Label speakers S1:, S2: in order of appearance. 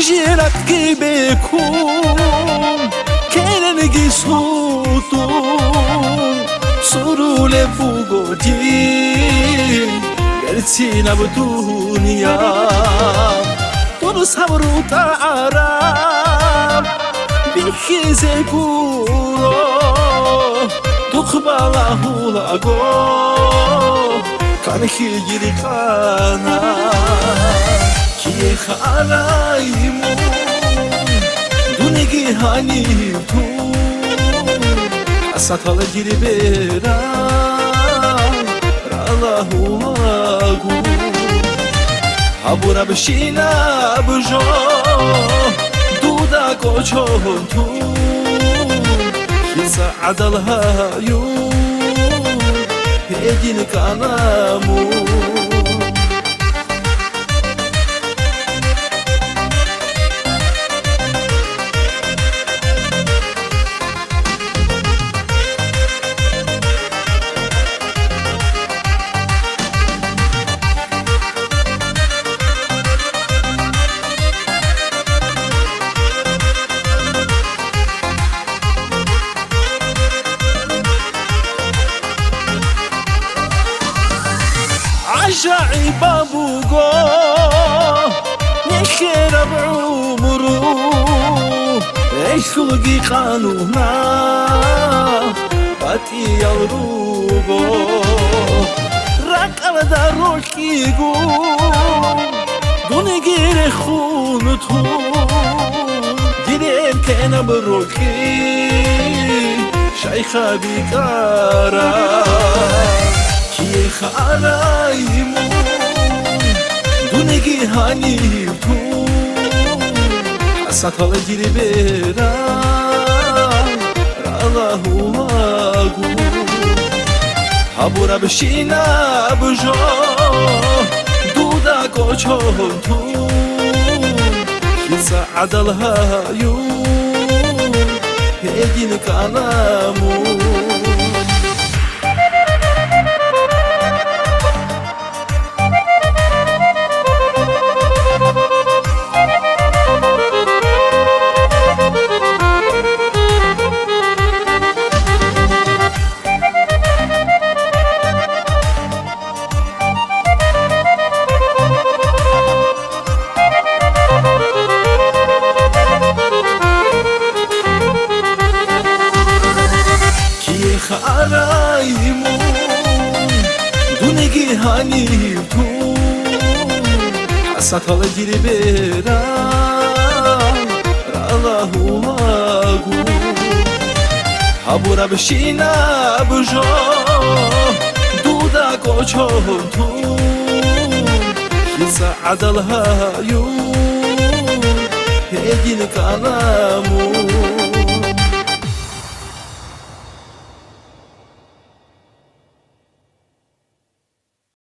S1: Jirat gibi kum Kelen gisutum Surule fugotin Gerçina bu dünya Tonu sabru ta'aram Bihize kuro Tukbala hulago Kanki yirikana Kiye halaymun Dunegi haniftu Asatala giribera Rallahu lagu Abura bishina bujo Duda kochontu Hisa adal hayu Hedin kanamu عجائب أبوغو نخرب عمرو خلقي قانونا باتي يلروغو راك أردا روكيغو دوني غير خونتو ديرين كان بروكي شيخة بكارا Kiye halaymun Dunegi haniftu Asatala giribera Rallahu lagu Habura bishina bujo Duda kochontu Hisa adal hayu Hedin kanamu halaymun Dunegi haniftu Asatala giribera Rallahu lagu Habura bishina bujo Duda kochontu Hisa adal hayu Hedin kanamu